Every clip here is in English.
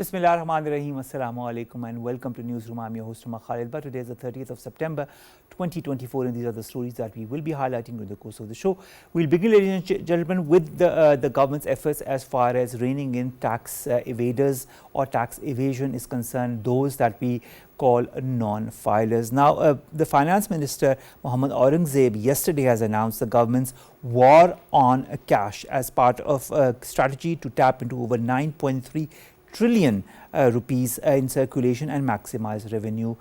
Bismillahirrahmanirrahim. Assalamu alaikum and welcome to Newsroom. I'm your host Omar Khalid. But today is the 30th of September 2024 and these are the stories that we will be highlighting during the course of the show. We'll begin, ladies and gentlemen, with the government's efforts as far as reining in tax evaders or tax evasion is concerned, those that we call non-filers. Now, the finance minister Mohammad Aurangzeb yesterday has announced the government's war on cash as part of a strategy to tap into over 9.3 trillion rupees in circulation and maximize revenue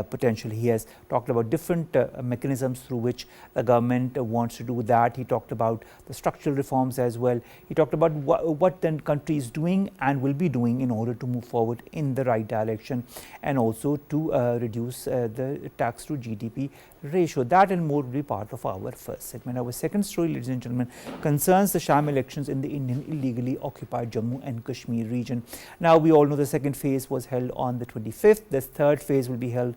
potential. He has talked about different mechanisms through which the government wants to do that. He talked about the structural reforms as well. He talked about what the country is doing and will be doing in order to move forward in the right direction and also to reduce the tax to GDP ratio. That and more will be part of our first segment. Our second story, ladies and gentlemen, concerns the sham elections in the Indian illegally occupied Jammu and Kashmir region. Now, we all know the second phase was held on the 25th. The third phase will be held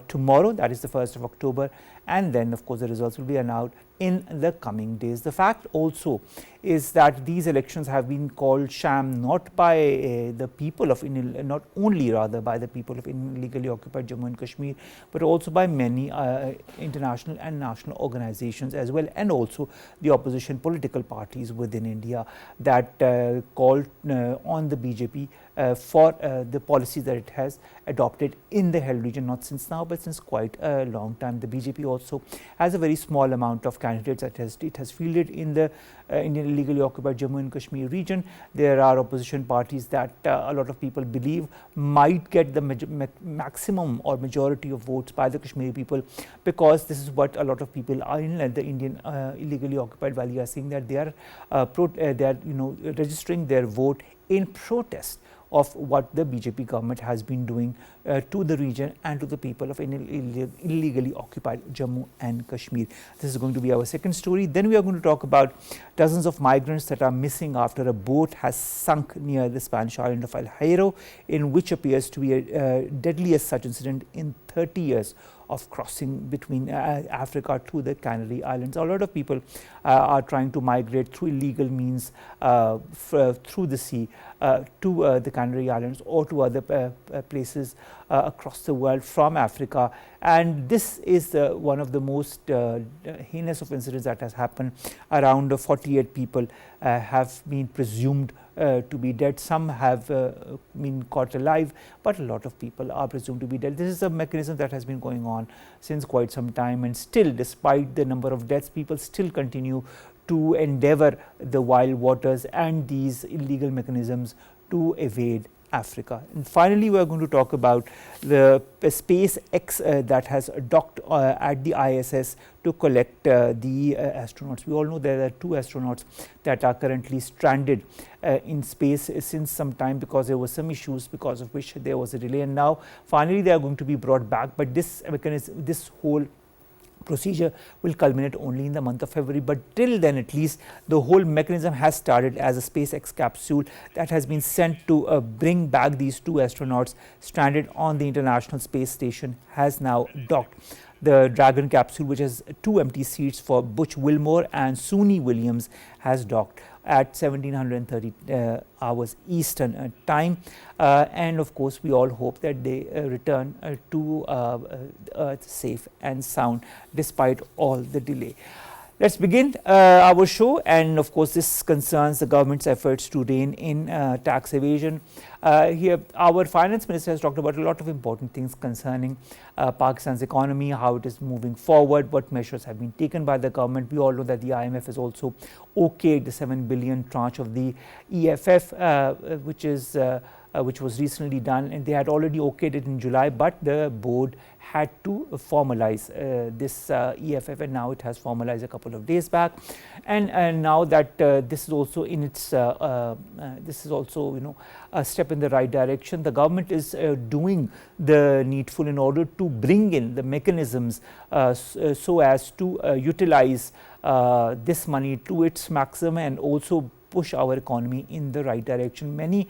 tomorrow, that is the 1st of October, and then of course the results will be announced in the coming days. The fact also is that these elections have been called sham not by the people of not only rather by the people of illegally occupied Jammu and Kashmir, but also by many international and national organizations as well, and also the opposition political parties within India that called on the BJP for the policies that it has adopted in the held region, not since now but since quite a long time. The BJP also has a very small amount of candidates that it has fielded in the Indian illegally occupied Jammu and Kashmir region. There are opposition parties that a lot of people believe might get the maximum or majority of votes by the Kashmiri people, because this is what a lot of people are in the Indian illegally occupied valley are saying, that they are registering their vote in protest of what the BJP government has been doing to the region and to the people of illegally occupied Jammu and Kashmir. This is going to be our second story. Then we are going to talk about dozens of migrants that are missing after a boat has sunk near the Spanish island of El Hierro, in which appears to be a deadliest such incident in 30 years of crossing between Africa to the Canary Islands. A lot of people are trying to migrate through illegal means through the sea to the Canary Islands or to other places across the world from Africa, and this is one of the most heinous of incidents that has happened. Around 48 people have been presumed to be dead. Some have been caught alive, but a lot of people are presumed to be dead. This is a mechanism that has been going on since quite some time, and still, despite the number of deaths, people still continue to endeavor the wild waters and these illegal mechanisms to evade Africa. And finally, we are going to talk about the SpaceX that has docked at the ISS to collect the astronauts. We all know there are 2 astronauts that are currently stranded in space since some time because there were some issues because of which there was a delay, and now finally they are going to be brought back. But this mechanism, this whole procedure will culminate only in the month of February, but till then at least the whole mechanism has started as a SpaceX capsule that has been sent to bring back these 2 astronauts stranded on the International Space Station has now docked. The Dragon capsule, which has 2 empty seats for Butch Wilmore and Suni Williams, has docked at 1730 hours Eastern time, and of course we all hope that they return to Earth safe and sound despite all the delay. Let's begin our show, and of course this concerns the government's efforts to rein in tax evasion. Here our finance minister has talked about a lot of important things concerning Pakistan's economy, how it is moving forward, what measures have been taken by the government. We all know that the IMF has also okayed the 7 billion tranche of the EFF, which was recently done, and they had already okayed it in July, but the board had to formalize this EFF, and now it has formalized a couple of days back, and now that this is also in its this is also a step in the right direction. The government is doing the needful in order to bring in the mechanisms so as to utilize this money to its maximum and also push our economy in the right direction. Many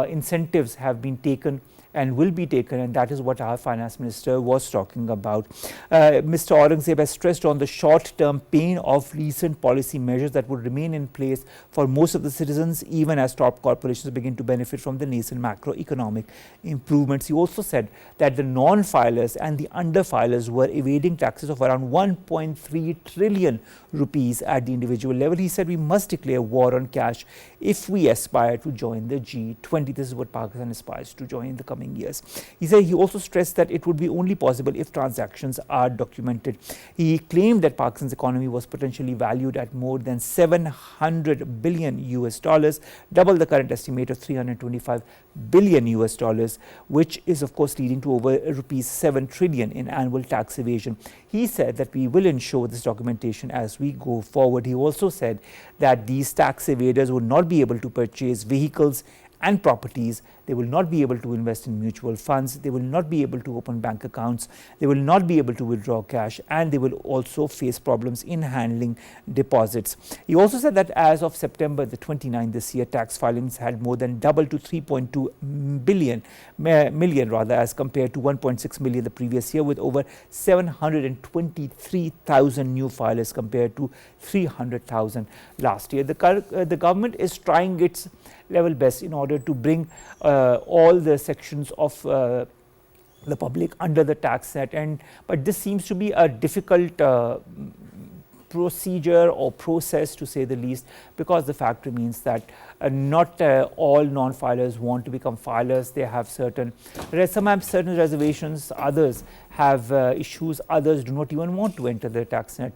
incentives have been taken and will be taken, and that is what our finance minister was talking about. Mr. Aurangzeb has stressed on the short-term pain of recent policy measures that would remain in place for most of the citizens, even as top corporations begin to benefit from the nascent macroeconomic improvements. He also said that the non-filers and the under-filers were evading taxes of around 1.3 trillion rupees at the individual level. He said we must declare war on cash if we aspire to join the G20. This is what Pakistan aspires to join in the coming years. He also stressed that it would be only possible if transactions are documented. He claimed that Pakistan's economy was potentially valued at more than 700 billion US dollars, double the current estimate of 325 billion US dollars, which is of course leading to over rupees 7 trillion in annual tax evasion. He said that we will ensure this documentation as we go forward. He also said that these tax evaders would not be able to purchase vehicles and properties. They will not be able to invest in mutual funds. They will not be able to open bank accounts. They will not be able to withdraw cash, and they will also face problems in handling deposits. He also said that as of September the 29th this year, tax filings had more than doubled to 3.2 million as compared to 1.6 million the previous year, with over 723,000 new filers compared to 300,000 last year. The government is trying its level best in order to bring all the sections of the public under the tax net, but this seems to be a difficult procedure or process, to say the least, because the fact remains that not all non-filers want to become filers. They have some have certain reservations, others have issues, others do not even want to enter the tax net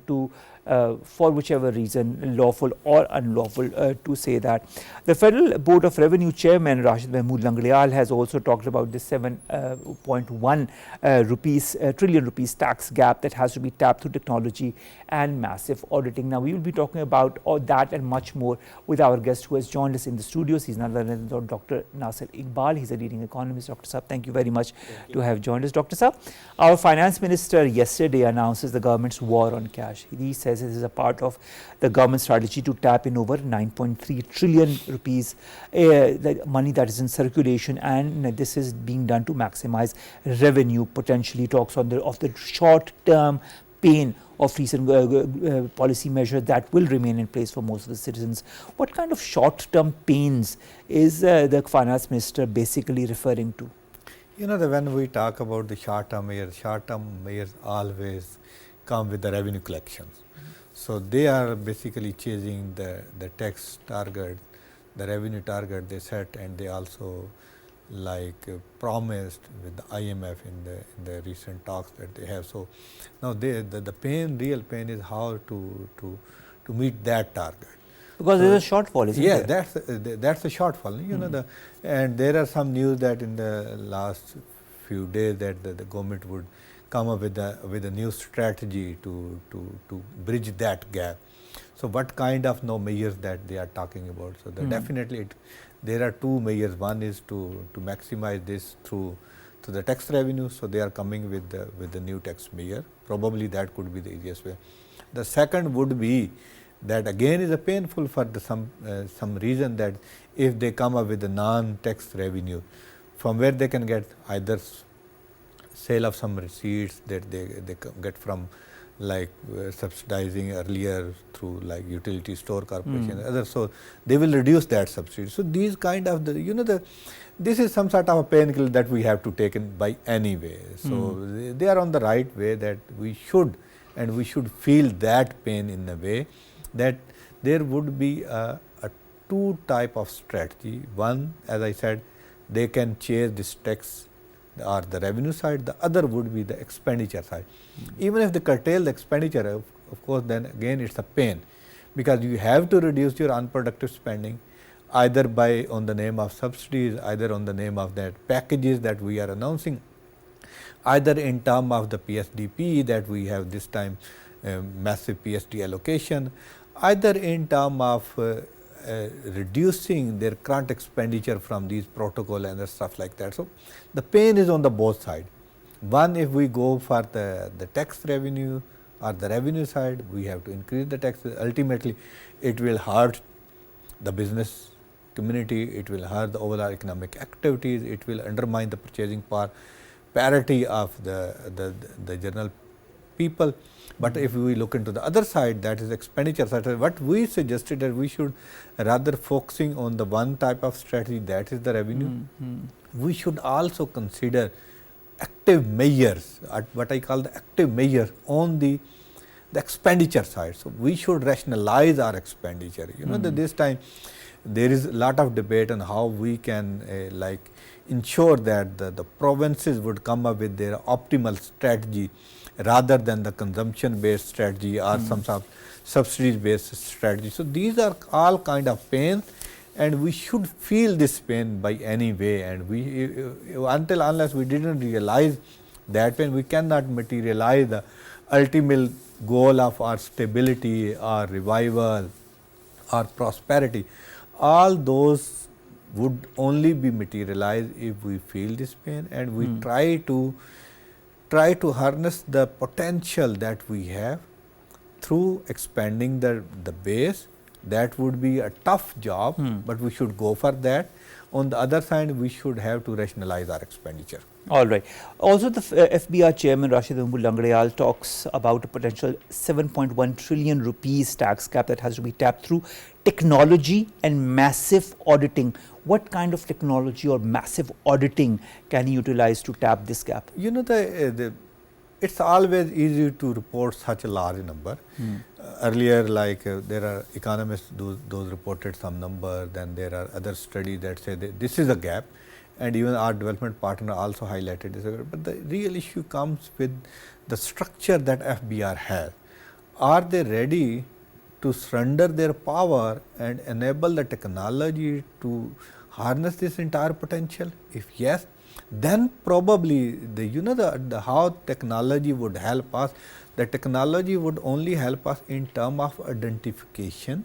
for whichever reason, lawful or unlawful, to say that. The Federal Board of Revenue Chairman Rashid Mahmood Langleal has also talked about the 7.1 trillion rupees tax gap that has to be tapped through technology and massive auditing. Now, we will be talking about all that and much more with our guest who has joined us in the studios. He's none other than Dr. Nasir Iqbal. He's a leading economist. Dr. Saab, thank you very much to have joined us. Dr. Saab, our finance minister yesterday announces the government's war on cash. He says this is a part of the government strategy to tap in over 9.3 trillion rupees, the money that is in circulation, and this is being done to maximize revenue. Potentially talks of the short-term pain of recent policy measures that will remain in place for most of the citizens. What kind of short-term pains is the finance minister basically referring to? You know, when we talk about the short-term measures always come with the revenue collections. So they are basically chasing the tax target, the revenue target they set, and they also promised with the IMF in the recent talks that they have. So now the real pain is how to meet that target. Because there is a shortfall, isn't there? Yeah, that's a shortfall. You know, and there are some news that in the last few days that the government would come up with a new strategy to bridge that gap. So what kind of measures that they are talking about? So definitely there are two measures. One is to maximize this through the tax revenue. So they are coming with the new tax measure. Probably that could be the easiest way. The second would be that again is a painful for some reason, that if they come up with a non-tax revenue from where they can get either sale of some receipts that they get from subsidizing earlier through utility store corporation and others, so they will reduce that subsidy. So these kind of this is some sort of a painkiller that we have to take in by any way. So they are on the right way, that we should feel that pain in a way that there would be a two type of strategy. One, as I said, they can chase this tax or the revenue side. The other would be the expenditure side. Even if they curtail the expenditure, of course, then again it's a pain, because you have to reduce your unproductive spending, either on the name of subsidies, either on the name of that packages that we are announcing, either in term of the PSDP that we have this time, massive PSD allocation, either in term of reducing their current expenditure from these protocol and stuff like that. So the pain is on the both sides. One, if we go for the tax revenue or the revenue side, we have to increase the taxes. Ultimately, it will hurt the business community, it will hurt the overall economic activities, it will undermine the purchasing power parity of the general people. But if we look into the other side, that is expenditure side, what we suggested that we should rather focusing on the one type of strategy, that is the revenue. We should also consider active measures, what I call the active measures on the expenditure side. So, we should rationalize our expenditure. You know that this time there is a lot of debate on how we can like ensure that the provinces would come up with their optimal strategy rather than the consumption based strategy or some sort of subsidies based strategy. So, these are all kind of pains, and we should feel this pain by any way, and we unless we did not realize that pain, we cannot materialize the ultimate goal of our stability or revival or prosperity. All those would only be materialized if we feel this pain and we try to harness the potential that we have through expanding the base. That would be a tough job, but we should go for that. On the other side, we should have to rationalize our expenditure. All right. Also, the FBR chairman Rashid Langdeyal talks about a potential 7.1 trillion rupees tax cap that has to be tapped through technology and massive auditing. What kind of technology or massive auditing can he utilize to tap this gap? You know, it's always easy to report such a large number. Earlier, like there are economists, those reported some number, then there are other studies that say that this is a gap, and even our development partner also highlighted this. But the real issue comes with the structure that FBR has. Are they ready to surrender their power and enable the technology to harness this entire potential? If yes, then probably the how technology would help us. The technology would only help us in terms of identification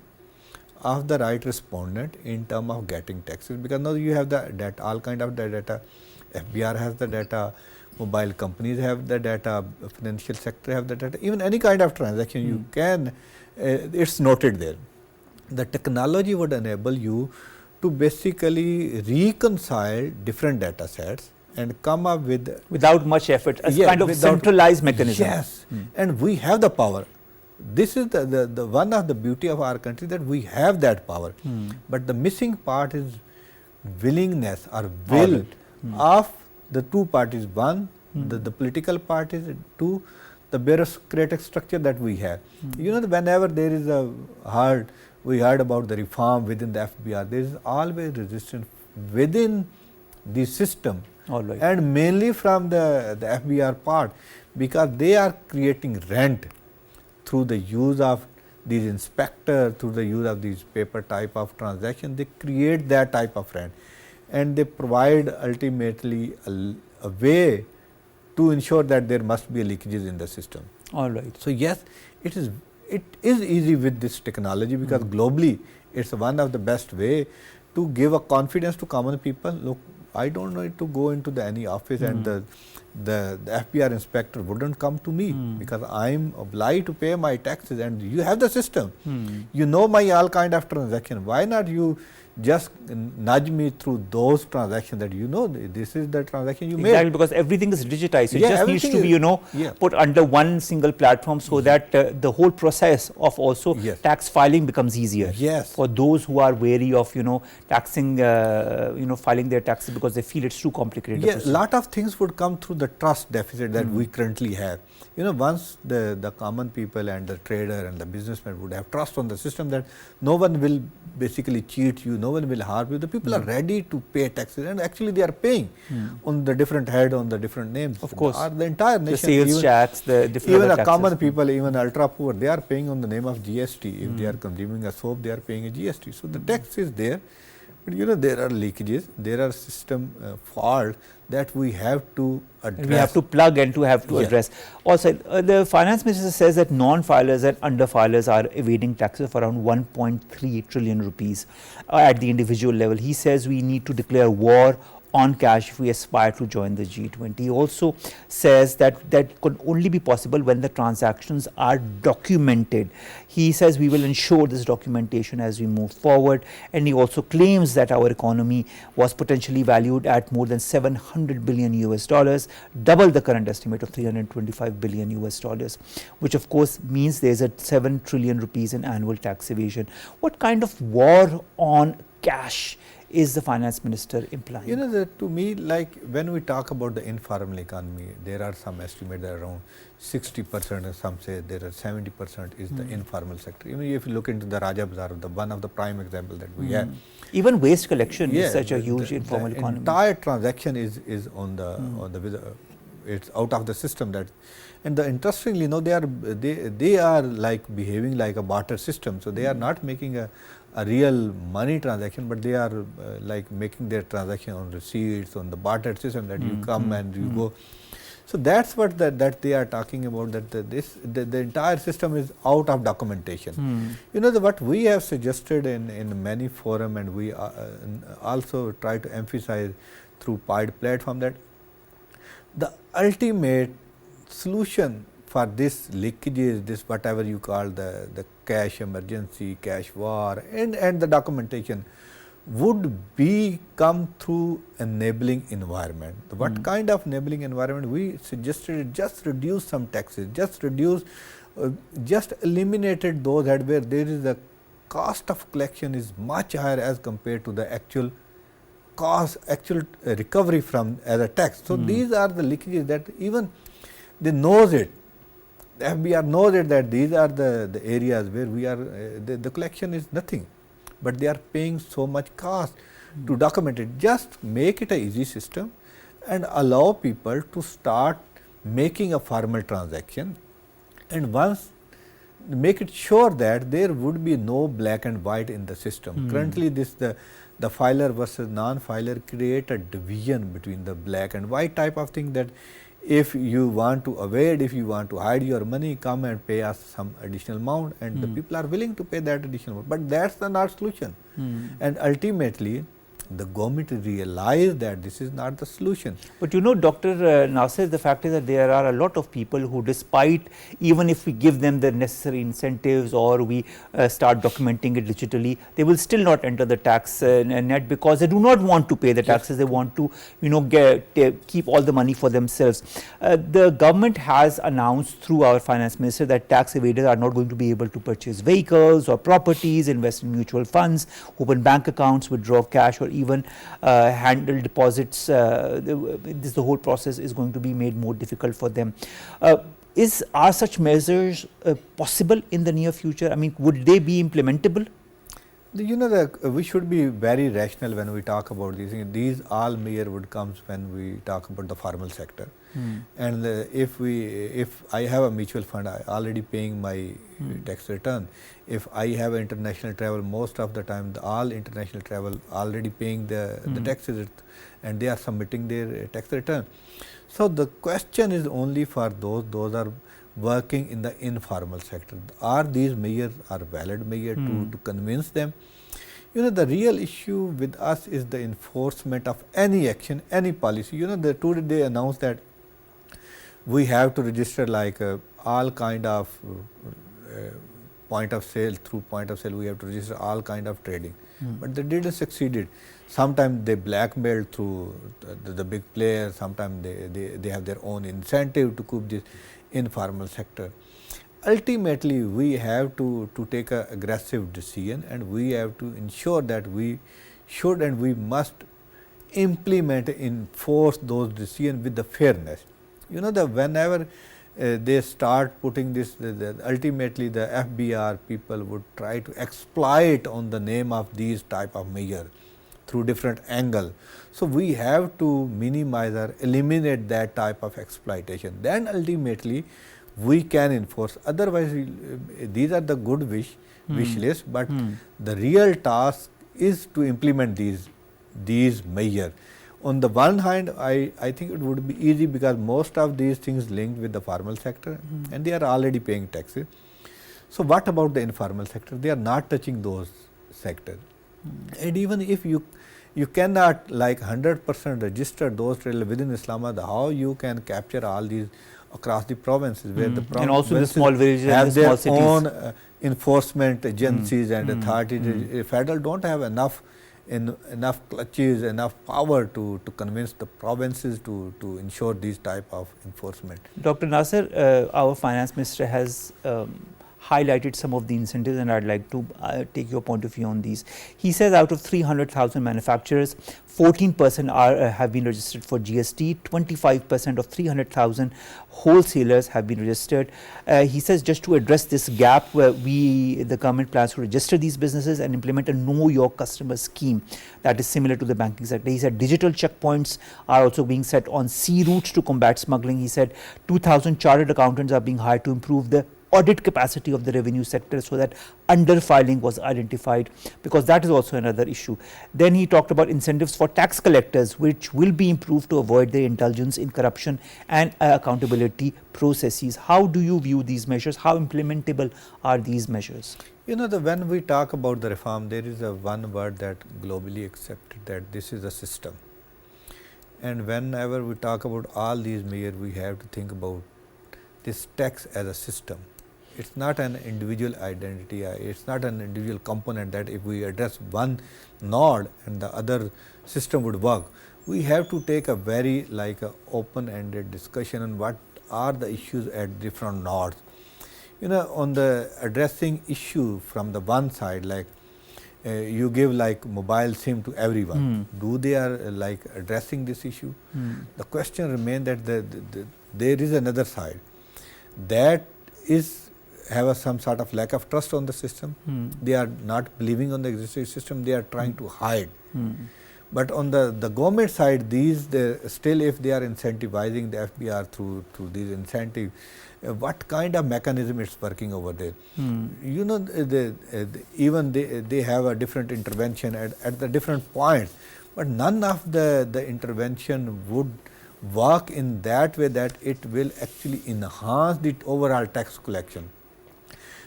of the right respondent, in terms of getting taxes, because now you have the data, all kind of the data. FBR has the data, mobile companies have the data, financial sector have the data, even any kind of transaction you can, it's noted there. The technology would enable you to basically reconcile different data sets and come up with without much effort, a kind of centralized mechanism. Yes, and we have the power. This is the one of the beauty of our country, that we have that power. But the missing part is willingness or will of the two parties. One, the political parties. Two, the bureaucratic structure that we have. You know, whenever there is we heard about the reform within the FBR, there is always resistance within the system. And mainly from the FBR part, because they are creating rent through the use of these inspectors, through the use of these paper type of transaction. They create that type of rent, and they provide ultimately a way to ensure that there must be leakages in the system. All right. So, yes, it is easy with this technology, because globally it's one of the best way to give a confidence to common people. Look, I don't need to go into any office and the FBR inspector wouldn't come to me, because I am obliged to pay my taxes, and you have the system. You know my all kind of transaction. Why not you just nudge me through those transactions that this is the transaction you made. Exactly, because everything is digitized. So it just needs to be, put under one single platform, so that the whole process of also tax filing becomes easier. For those who are wary of, taxing, filing their taxes because they feel it's too complicated. A lot of things would come through the trust deficit that we currently have. Once the common people and the trader and the businessman would have trust on the system that no one will basically cheat you, no one will harm you, the people are ready to pay taxes, and actually they are paying on the different head, on the different names. Of course. The entire nation. The sales tax, the different even taxes. Common people, even ultra poor, they are paying on the name of GST. If they are consuming a soap, they are paying a GST. So the tax is there. But there are leakages, there are system faults that we have to address. We have to plug and have to address. Also, the finance minister says that non-filers and under-filers are evading taxes of around 1.3 trillion rupees at the individual level. He says we need to declare war on cash if we aspire to join the G20. He also says that that could only be possible when the transactions are documented. He says we will ensure this documentation as we move forward, and he also claims that our economy was potentially valued at more than $700 billion US, double the current estimate of $325 billion US, which of course means there is a 7 trillion rupees in annual tax evasion. What kind of war on cash is the finance minister implying? You know, to me, like when we talk about the informal economy, there are some estimates that around 60%, and some say there are 70% is the informal sector. Even if you look into the Raja Bazaar, one of the prime example that we have. Even waste collection is such a huge informal economy. Entire transaction is on the it's out of the system. That, and interestingly, you know, they are like behaving like a barter system. So they are not making a real money transaction, but they are like making their transaction on receipts, on the barter system, that you come and you go. So that's what that they are talking about, that the entire system is out of documentation. You know, what we have suggested in many forum, and we also try to emphasize through PIDE platform, that the ultimate solution for this leakages, this whatever you call the cash emergency, cash war, and the documentation would be come through enabling environment. What kind of enabling environment? We suggested just reduce some taxes, just reduce, just eliminated those that where there is a cost of collection is much higher as compared to the actual cost, actual recovery from as a tax. So these are the leakages that even they knows it. The FBR knows it, that these are the areas where we are, the collection is nothing, but they are paying so much cost to document it. Just make it a easy system and allow people to start making a formal transaction, and once make it sure that there would be no black and white in the system. Currently, the filer versus non-filer create a division between the black and white type of thing, that if you want to evade, if you want to hide your money, come and pay us some additional amount, and the people are willing to pay that additional amount. But that's the not solution. And ultimately, the government realized that this is not the solution. But you know, Dr. Nasir, the fact is that there are a lot of people who, despite, even if we give them the necessary incentives or we start documenting it digitally, they will still not enter the tax net, because they do not want to pay the taxes. They want to, you know, keep all the money for themselves. The government has announced through our finance minister that tax evaders are not going to be able to purchase vehicles or properties, invest in mutual funds, open bank accounts, withdraw cash, or even handle deposits. The whole process is going to be made more difficult for them. Are such measures possible in the near future? I mean, would they be implementable? You know, we should be very rational when we talk about these things. These all measures would come when we talk about the formal sector. And if I have a mutual fund, I already paying my tax return. If I have international travel, most of the time all international travel already paying the taxes, and they are submitting their tax return. So the question is only for those are working in the informal sector. Are these measures are valid measures to convince them? You know, the real issue with us is the enforcement of any action, any policy. You know, today they announced that we have to register like all kind of point of sale. Through point of sale, we have to register all kind of trading, but they didn't succeed. Sometimes they blackmailed through the big players. Sometimes they have their own incentive to keep this informal sector. Ultimately, we have to take an aggressive decision, and we have to ensure that we should and we must implement, enforce those decisions with the fairness. You know, whenever they start putting this, ultimately the FBR people would try to exploit on the name of these type of measures through different angle. So we have to minimize or eliminate that type of exploitation. Then ultimately we can enforce. Otherwise, these are the good wish list, but the real task is to implement these measures. On the one hand, I think it would be easy because most of these things linked with the formal sector and they are already paying taxes. So what about the informal sector? They are not touching those sectors. And even if you you cannot like 100% register those trailers within Islamabad. How you can capture all these across the provinces where the and also the small villages have and the their small cities. own enforcement agencies and authorities. Federal don't have enough clutches, enough power to convince the provinces to ensure these type of enforcement. Dr. Nasir, our finance minister has highlighted some of the incentives, and I'd like to take your point of view on these. He says out of 300,000 manufacturers, 14% have been registered for GST, 25% of 300,000 wholesalers have been registered. He says just to address this gap, where the government plans to register these businesses and implement a Know Your Customer scheme that is similar to the banking sector. He said digital checkpoints are also being set on sea routes to combat smuggling. He said 2,000 chartered accountants are being hired to improve the audit capacity of the revenue sector so that underfiling was identified, because that is also another issue. Then he talked about incentives for tax collectors, which will be improved to avoid their indulgence in corruption and accountability processes. How do you view these measures? How implementable are these measures? You know, when we talk about the reform, there is a one word that globally accepted, that this is a system. And whenever we talk about all these measures, we have to think about this tax as a system. It's not an individual identity, it's not an individual component that if we address one node and the other system would work. We have to take a very open-ended discussion on what are the issues at different nodes. You know, on the addressing issue from the one side, you give mobile SIM to everyone. Do they are addressing this issue? The question remains that there is another side that have some sort of lack of trust on the system. They are not believing on the existing system. They are trying to hide. But on the government side, still if they are incentivizing the FBR through these incentives, what kind of mechanism is working over there? You know, even they have a different intervention at the different points, but none of the intervention would work in that way that it will actually enhance the overall tax collection.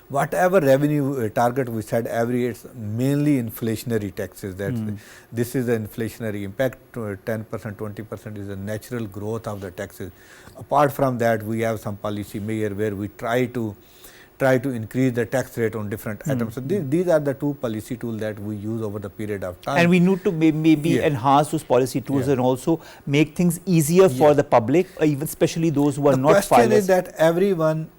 Whatever revenue target we said every year, it's mainly inflationary taxes. That this is the inflationary impact. 10%, 20% is the natural growth of the taxes. Apart from that, we have some policy measure where we try to increase the tax rate on different items. So these are the two policy tools that we use over the period of time. And we need to maybe enhance those policy tools and also make things easier for the public, even especially those who are not filers. The question is that everyone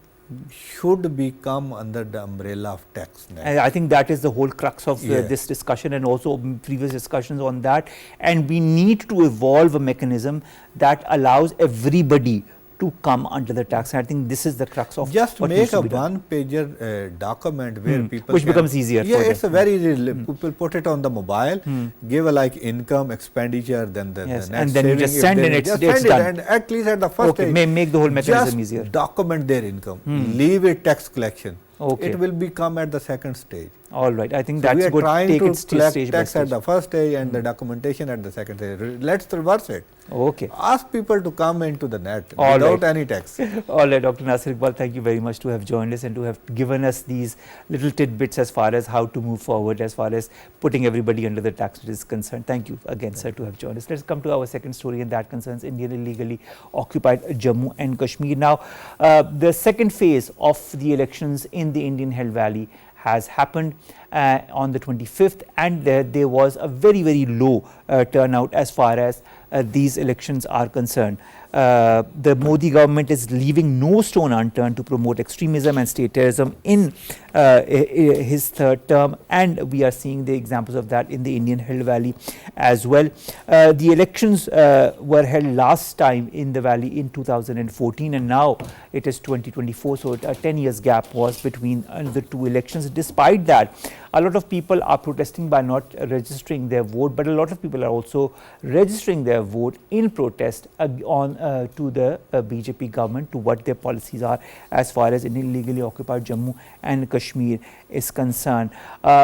should become under the umbrella of tax. And I think that is the whole crux of this discussion, and also previous discussions on that. And we need to evolve a mechanism that allows everybody to come under the tax. And I think this is the crux of just what make a one-pager document where people which becomes easier. Yeah, it's a very easy. People put it on the mobile, give a income, expenditure, then the net and then you just send and it's done. And at least at the first stage, make the whole mechanism just easier. Document their income, leave it tax collection. Okay. It will become at the second stage. All right, I think so that's we are good. trying Take to it collect stage tax by at the first stage and the documentation at the second stage. Let's reverse it. Okay. Ask people to come into the net All without right. any tax. All right, Dr. Nasir Iqbal, thank you very much to have joined us and to have given us these little tidbits as far as how to move forward, as far as putting everybody under the tax is concerned. Thank you again, sir, to have joined us. Let's come to our second story, and that concerns Indian illegally occupied Jammu and Kashmir. Now, the second phase of the elections in the Indian Hill Valley has happened on the 25th, and there was a very, very low turnout as far as these elections are concerned. The Modi government is leaving no stone unturned to promote extremism and state terrorism in his third term, and we are seeing the examples of that in the Indian Hill Valley as well. The elections were held last time in the valley in 2014, and now it is 2024, so a 10 years gap was between the two elections. Despite that, a lot of people are protesting by not registering their vote, but a lot of people are also registering their vote in protest to the BJP government, to what their policies are as far as illegally occupied Jammu and Kashmir is concerned.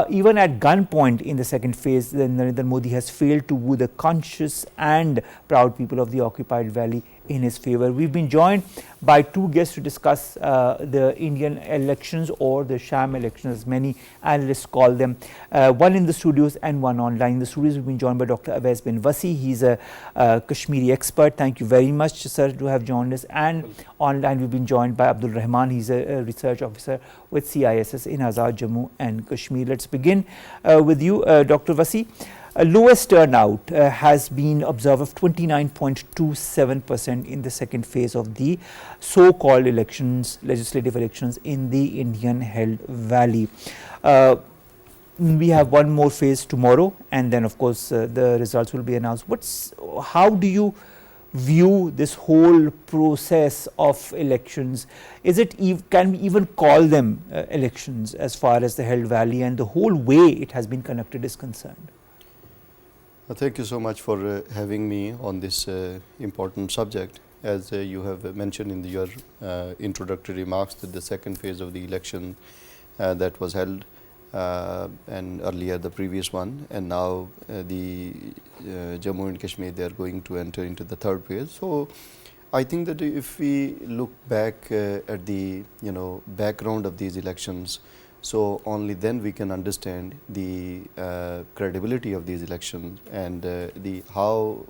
Even at gunpoint in the second phase, Narendra Modi has failed to woo the conscious and proud people of the occupied valley in his favor. We've been joined by two guests to discuss the Indian elections, or the sham elections as many analysts call them, one in the studios and one online. In the studios we've been joined by Dr. Awais bin Wasi. He's a Kashmiri expert. Thank you very much, sir, to have joined us. And online we've been joined by Abdul Rehman. He's a research officer with CISS in Azad, Jammu and Kashmir. Let's begin with you, Dr. Wasi. Lowest turnout has been observed of 29.27% in the second phase of the so-called elections, legislative elections in the Indian held valley. We have one more phase tomorrow, and then of course the results will be announced. How do you view this whole process of elections? Can we even call them elections as far as the held valley and the whole way it has been conducted is concerned? Thank you so much for having me on this important subject. As you have mentioned in your introductory remarks, that the second phase of the election that was held, and earlier the previous one, and now the Jammu and Kashmir, they are going to enter into the third phase. So I think that if we look back at the background of these elections, so only then we can understand the credibility of these elections and how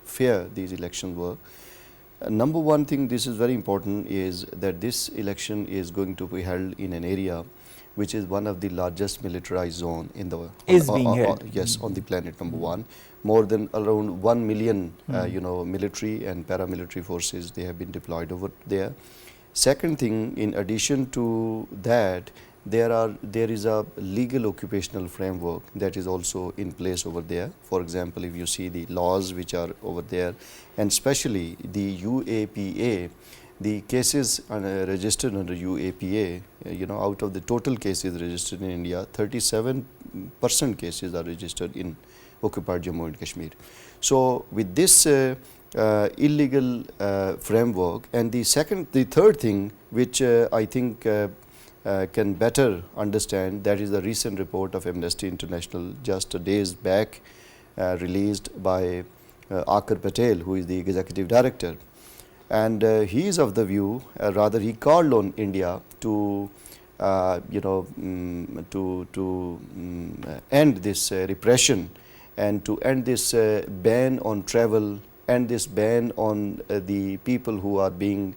fair these elections were. Number one thing, this is very important, is that this election is going to be held in an area which is one of the largest militarized zone in the on the planet. Number one, more than around 1 million military and paramilitary forces, they have been deployed over there. Second thing, in addition to that, there is a legal occupational framework that is also in place over there. For example, if you see the laws which are over there, and especially the UAPA, the cases registered under UAPA, out of the total cases registered in India, 37% cases are registered in occupied Jammu and Kashmir. So with this illegal framework, and the third thing which I think can better understand, that is the recent report of Amnesty International just days back, released by Akar Patel, who is the executive director. And he is of the view, rather he called on India to end this repression, and to end this ban on travel, and this ban on the people who are being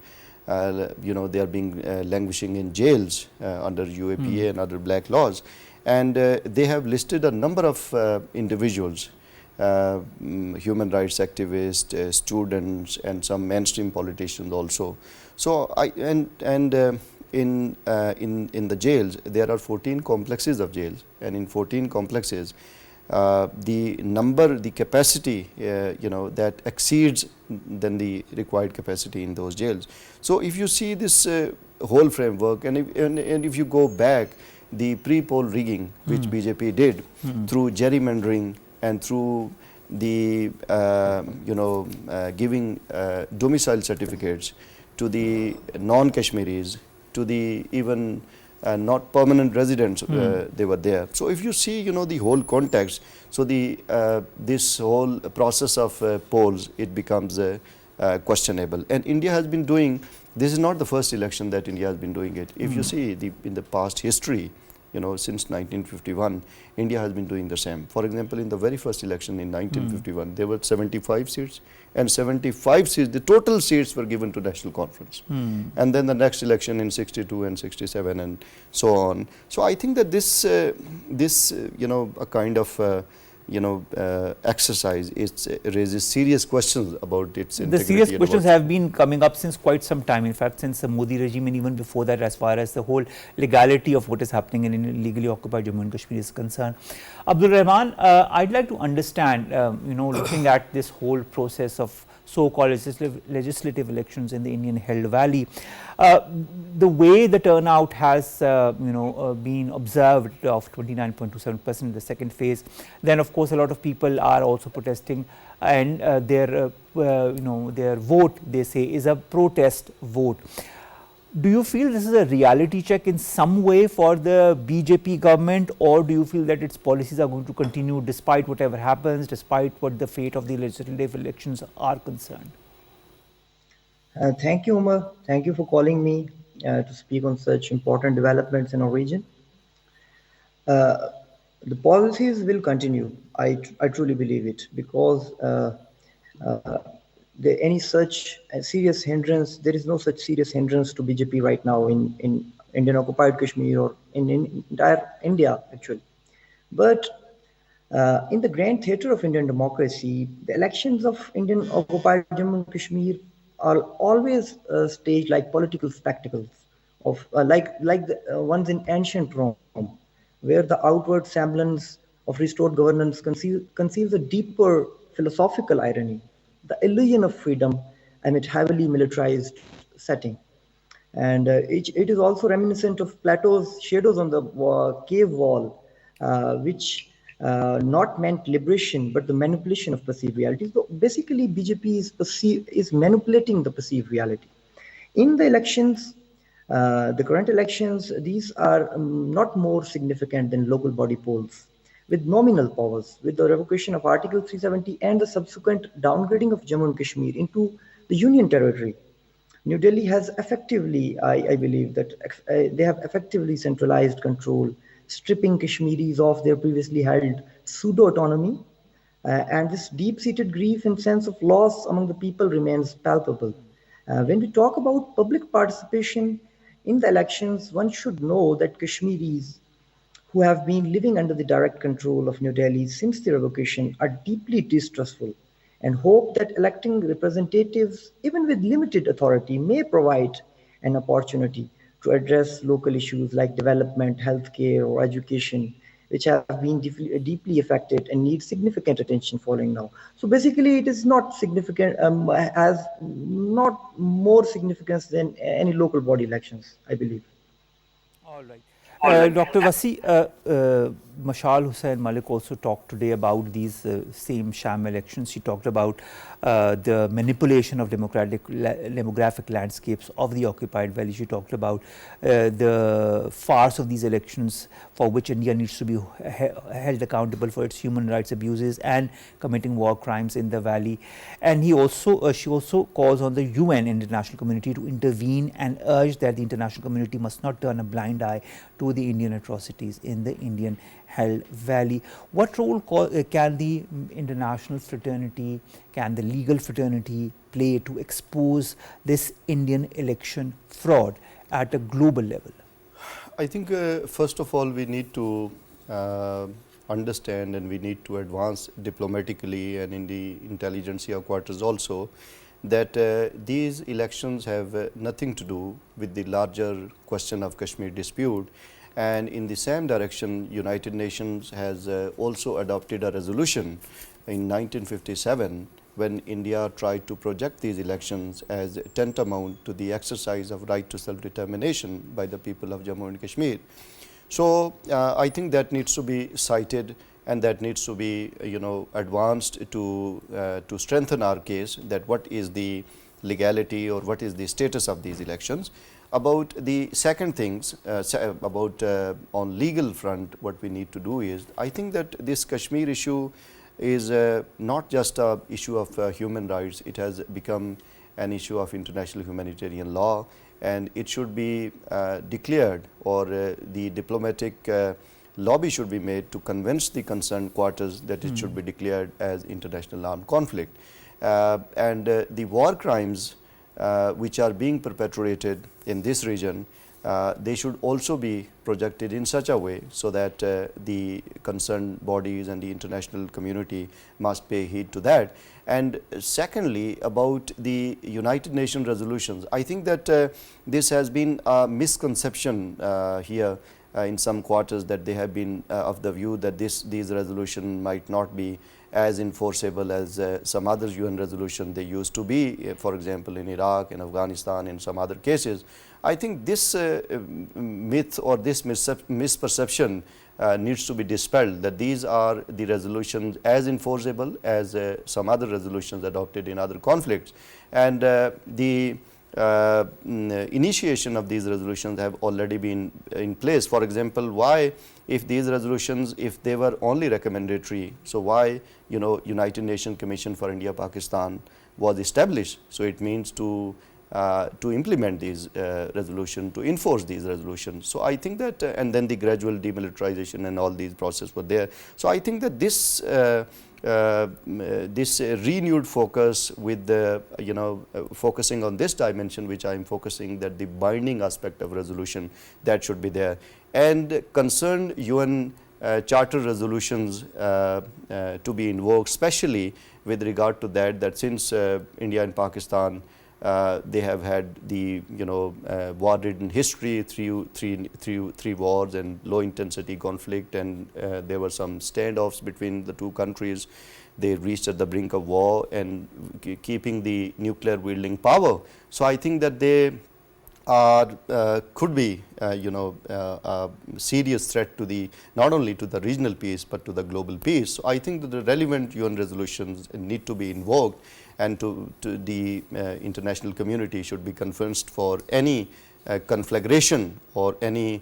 they are being languishing in jails under UAPA and other black laws. And they have listed a number of individuals, human rights activists, students, and some mainstream politicians also. So in the jails there are 14 complexes of jails, and in 14 complexes the capacity that exceeds than the required capacity in those jails. So if you see this whole framework, and if you go back, the pre-poll rigging which BJP did through gerrymandering and through the giving domicile certificates to the non-Kashmiris, to the even not permanent residents, they were there. So if you see the whole context, so this whole process of polls, it becomes questionable. And India has been doing, this is not the first election that India has been doing it. If you see in the past history, since 1951, India has been doing the same. For example, in the very first election in 1951, there were 75 seats, and 75 seats, the total seats were given to National Conference. And then the next election in 62 and 67 and so on. So I think that this a kind of exercise, it raises serious questions about its integrity. The serious questions have been coming up since quite some time, in fact since the Modi regime, and even before that, as far as the whole legality of what is happening in illegally occupied Jammu and Kashmir is concerned. Abdul Rehman, I'd like to understand, looking at this whole process of so-called legislative elections in the Indian held valley, the way the turnout has been observed of 29.27% in the second phase, then of course a lot of people are also protesting, and their vote, they say, is a protest vote. Do you feel this is a reality check in some way for the BJP government, or do you feel that its policies are going to continue despite whatever happens, despite what the fate of the legislative elections are concerned? Thank you, Omar. Thank you for calling me to speak on such important developments in our region. Uh, the policies will continue. I truly believe it because uh, any such serious hindrance, there is no such serious hindrance to BJP right now in Indian occupied Kashmir or in entire India actually. But in the grand theatre of Indian democracy, the elections of Indian occupied Jammu and Kashmir are always staged like political spectacles of like the ones in ancient Rome, where the outward semblance of restored governance conceals a deeper philosophical irony, the illusion of freedom amid heavily militarized setting. And it is also reminiscent of Plato's shadows on the cave wall, which not meant liberation but the manipulation of perceived reality. So basically, BJP is manipulating the perceived reality. In the elections, the current elections, these are not more significant than local body polls with nominal powers, with the revocation of Article 370 and the subsequent downgrading of Jammu and Kashmir into the Union territory. New Delhi has effectively, I believe, that they have effectively centralized control, stripping Kashmiris of their previously held pseudo autonomy. And this deep seated grief and sense of loss among the people remains palpable. When we talk about public participation in the elections, one should know that Kashmiris who have been living under the direct control of New Delhi since the revocation are deeply distrustful and hope that electing representatives, even with limited authority, may provide an opportunity to address local issues like development, healthcare, or education, which have been deeply affected and need significant attention following now. So basically, it is not significant, has not more significance than any local body elections, I believe. All right. Dr. Wasi, Mashal Hussain Malik also talked today about these same sham elections. She talked about the manipulation of demographic landscapes of the occupied valley. She talked about the farce of these elections for which India needs to be held accountable for its human rights abuses and committing war crimes in the valley. And she also calls on the UN international community to intervene and urge that the international community must not turn a blind eye to the Indian atrocities in the Indian held valley. What role can the international fraternity, can the legal fraternity play to expose this Indian election fraud at a global level? I think first of all we need to understand and we need to advance diplomatically and in the intelligentsia quarters also that these elections have nothing to do with the larger question of Kashmir dispute. And in the same direction, United Nations has also adopted a resolution in 1957 when India tried to project these elections as tantamount to the exercise of right to self-determination by the people of Jammu and Kashmir. So I think that needs to be cited and that needs to be advanced to strengthen our case that what is the legality or what is the status of these elections. About the second things about on legal front, what we need to do is, I think that this Kashmir issue is not just a issue of human rights, it has become an issue of international humanitarian law, and it should be declared, or the diplomatic lobby should be made to convince the concerned quarters that it should be declared as international armed conflict. And the war crimes which are being perpetrated in this region, they should also be projected in such a way so that the concerned bodies and the international community must pay heed to that. And secondly, about the United Nations resolutions, I think that this has been a misconception here in some quarters, that they have been of the view that these resolutions might not be as enforceable as some other UN resolution they used to be, for example in Iraq, in Afghanistan, in some other cases. I think this myth or this misperception needs to be dispelled, that these are the resolutions as enforceable as some other resolutions adopted in other conflicts. And the initiation of these resolutions have already been in place. For example, why, if these resolutions, if they were only recommendatory, so why United Nations Commission for India Pakistan was established? So it means to to implement these resolutions, to enforce these resolutions. So I think that, and then the gradual demilitarization and all these processes were there. So I think that this renewed focus with the focusing on this dimension, which I am focusing, that the binding aspect of resolution, that should be there, and concerned UN charter resolutions to be invoked, especially with regard to that since India and Pakistan, they have had the war-ridden history through three wars and low intensity conflict, and there were some standoffs between the two countries. They reached at the brink of war and keeping the nuclear wielding power. So I think that they are could be a serious threat to the not only to the regional peace but to the global peace. So I think that the relevant UN resolutions need to be invoked, and to the international community should be convinced for any conflagration or any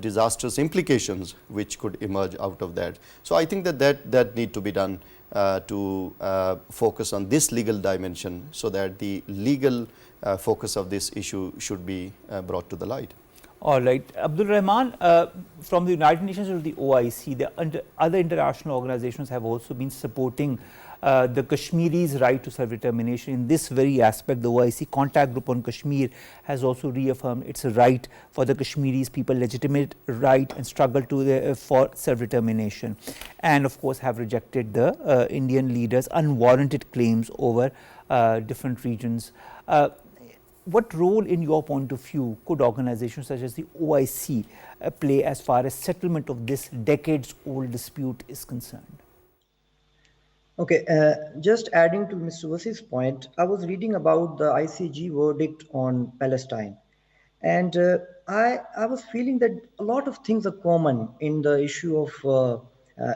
disastrous implications which could emerge out of that. So I think that need to be done to focus on this legal dimension, so that the legal focus of this issue should be brought to the light. All right, Abdul Rehman, from the United Nations or the OIC, the other international organizations have also been supporting the Kashmiris' right to self-determination. In this very aspect, the OIC contact group on Kashmir has also reaffirmed it's a right for the Kashmiris people, legitimate right and struggle to for self-determination, and of course have rejected the Indian leaders' unwarranted claims over different regions. What role, in your point of view, could organizations such as the OIC play as far as settlement of this decades-old dispute is concerned? Okay, just adding to Mr. Wasi's point, I was reading about the ICJ verdict on Palestine, and I was feeling that a lot of things are common in the issue of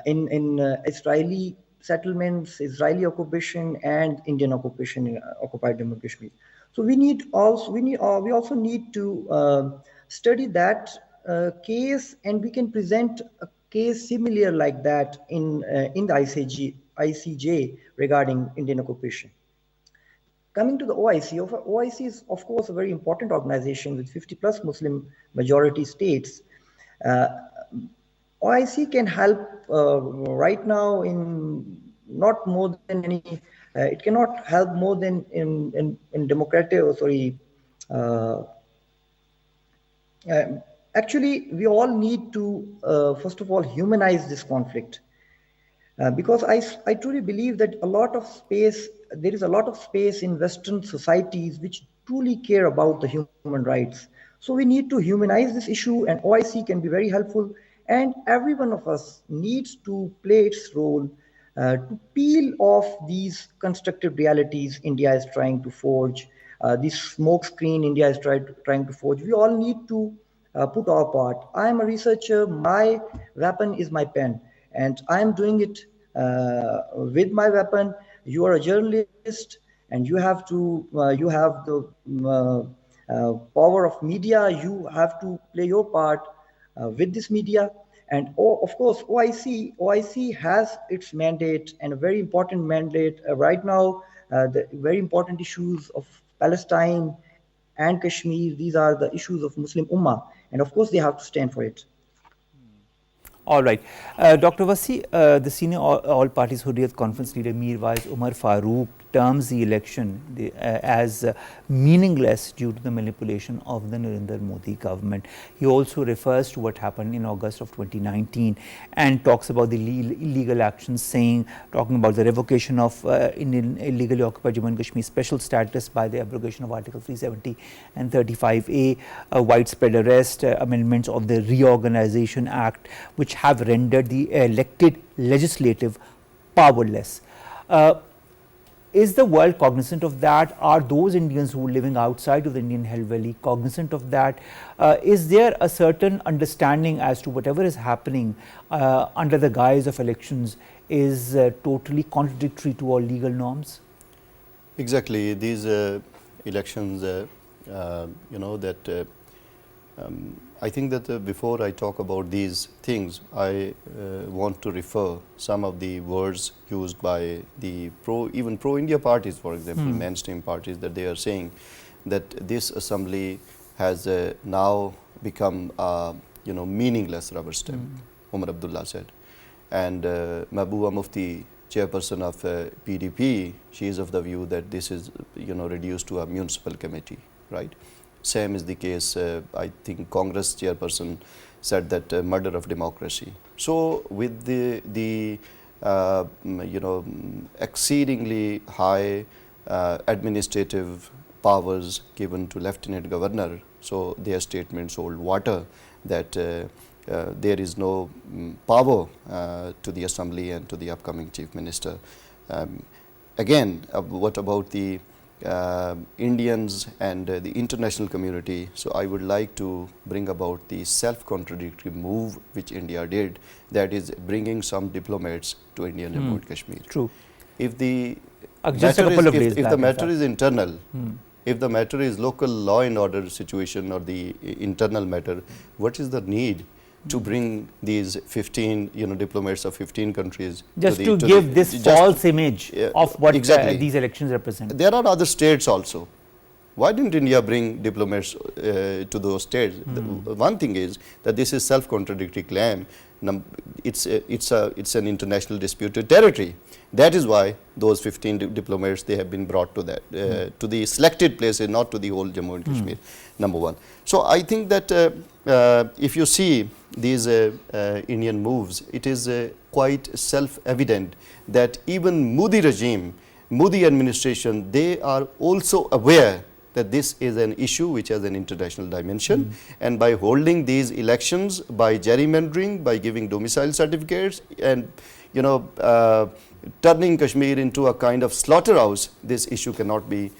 in Israeli settlements, Israeli occupation, and Indian occupation in occupied Jammu and Kashmir. So we also need to study that case, and we can present a case similar like that in the ICJ regarding Indian occupation. Coming to the OIC, OIC is of course a very important organization with 50+ Muslim majority states. OIC can help right now in not more than any. It cannot help more than in democratic. Actually, we all need to first of all humanize this conflict, because I truly believe that there is a lot of space in Western societies which truly care about the human rights. So we need to humanize this issue, and OIC can be very helpful. And every one of us needs to play its role to peel off these constructive realities India is trying to forge, this smoke screen India is trying to forge. We all need to put our part. I am a researcher. My weapon is my pen, and I am doing it with my weapon. You are a journalist, and you have the power of media. You have to play your part with this media. And of course, OIC has its mandate, and a very important mandate right now. The very important issues of Palestine and Kashmir, these are the issues of Muslim Ummah, and of course they have to stand for it. All right. Dr. Wasi, the senior all parties Hurriyat conference leader Mirwais Umar Farooq terms the election as meaningless due to the manipulation of the Narendra Modi government. He also refers to what happened in August of 2019 and talks about the illegal actions, talking about the revocation of Indian illegally occupied Jammu and Kashmir special status by the abrogation of Article 370 and 35A, widespread arrest, amendments of the Reorganization Act, which have rendered the elected legislative powerless. Is the world cognizant of that? Are those Indians who are living outside of the Indian Held Valley cognizant of that? Is there a certain understanding as to whatever is happening under the guise of elections is totally contradictory to all legal norms? Exactly. These elections, I think that before I talk about these things, I want to refer some of the words used by the even pro-India parties, for example, mainstream parties, that they are saying that this assembly has now become meaningless rubber stamp, Omar Abdullah said. And Mahbooba Mufti, chairperson of PDP, she is of the view that this is reduced to a municipal committee, right? Same is the case, I think Congress chairperson said that murder of democracy. So with the exceedingly high administrative powers given to Lieutenant Governor, so their statements hold water that there is no power to the Assembly and to the upcoming Chief Minister. Again, what about the Indians and the international community? So I would like to bring about the self-contradictory move which India did, that is bringing some diplomats to Indian Jammu and Kashmir. True. If the just a couple of days if back, the matter is internal, if the matter is local law and order situation or the internal matter, what is the need to bring these 15 diplomats of 15 countries just to give this false image of what exactly these elections represent? There are other states also. Why didn't India bring diplomats to those states? One thing is that this is self-contradictory claim. It's an international disputed territory. That is why those 15 diplomats, they have been brought to that to the selected places, not to the whole Jammu and Kashmir. Number one. So I think that if you see these Indian moves, it is quite self-evident that even Modi regime, Modi administration, they are also aware that this is an issue which has an international dimension, and by holding these elections, by gerrymandering, by giving domicile certificates, and turning Kashmir into a kind of slaughterhouse, this issue cannot be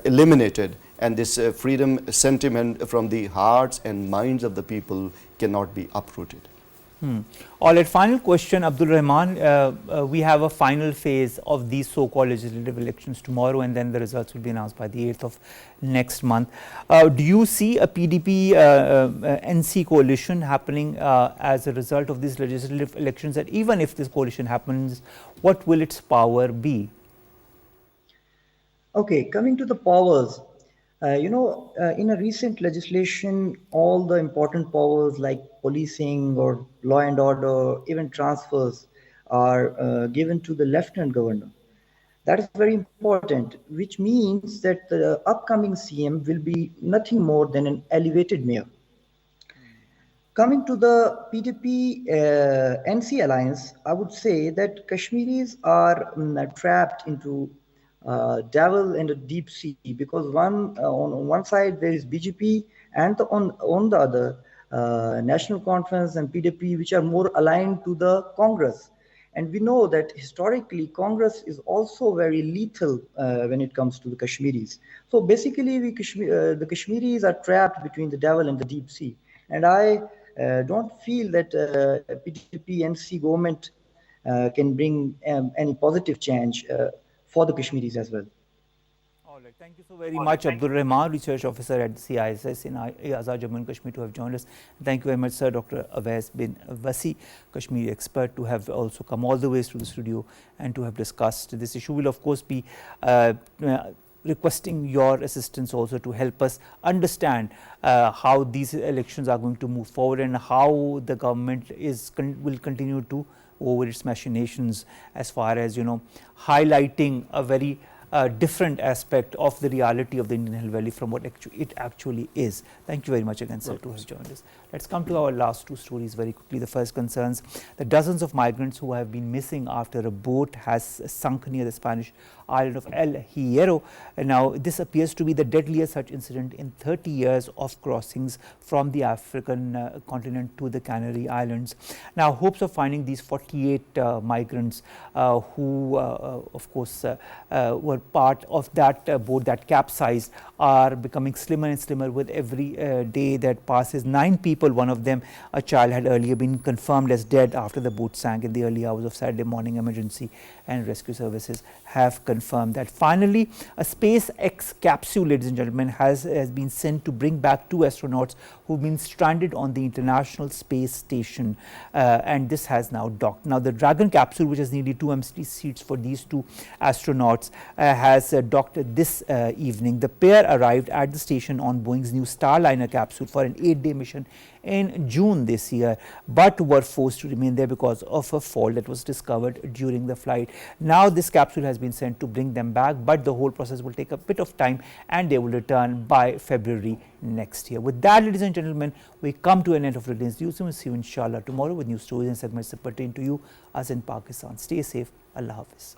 eliminated, and this freedom sentiment from the hearts and minds of the people cannot be uprooted. All right, final question, Abdul Rehman. We have a final phase of these so-called legislative elections tomorrow, and then the results will be announced by the 8th of next month. Do you see a PDP NC coalition happening as a result of these legislative elections? And even if this coalition happens, what will its power be? Okay, coming to the powers, in a recent legislation, all the important powers like policing or law and order, even transfers, are given to the Lieutenant Governor. That is very important, which means that the upcoming CM will be nothing more than an elevated mayor. Coming to the PDP NC alliance, I would say that Kashmiris are trapped into devil and a deep sea, because on one side there is BJP, and on the other National Conference and PDP, which are more aligned to the Congress. And we know that historically Congress is also very lethal when it comes to the Kashmiris. So basically the Kashmiris are trapped between the devil and the deep sea. And I don't feel that PDP NC government can bring any positive change for the Kashmiris as well. All right, thank you so very much, Abdul Rehman, research officer at CISS in Azad Jammu and Kashmir, to have joined us. Thank you very much, sir, Dr. Awais bin Wasi, Kashmiri expert, to have also come all the way to the studio and to have discussed this issue. We'll of course be requesting your assistance also to help us understand how these elections are going to move forward, and how the government will continue to over its machinations as far as highlighting a very different aspect of the reality of the Indian Hill Valley from what it actually is. Thank you very much again, sir, to have joined us. Let's come to our last two stories very quickly. The first concerns the dozens of migrants who have been missing after a boat has sunk near the Spanish island of El Hierro. And now this appears to be the deadliest such incident in 30 years of crossings from the African continent to the Canary Islands. Now hopes of finding these 48 migrants who of course were part of that boat that capsized are becoming slimmer and slimmer with every day that passes. 9 people, one of them a child, had earlier been confirmed as dead after the boat sank in the early hours of Saturday morning. Emergency and rescue services have confirmed that. Finally, a SpaceX capsule, ladies and gentlemen, has been sent to bring back 2 astronauts who've been stranded on the International Space Station, and this has now docked. Now, the Dragon capsule, which has nearly 2 empty seats for these 2 astronauts, has docked this evening. The pair arrived at the station on Boeing's new Starliner capsule for an 8-day mission in June this year, but were forced to remain there because of a fault that was discovered during the flight. Now this capsule has been sent to bring them back, but the whole process will take a bit of time and they will return by February next year. With that, ladies and gentlemen, we come to an end of today's news. We will see you inshallah tomorrow with new stories and segments that pertain to you as in Pakistan. Stay safe. Allah Hafiz.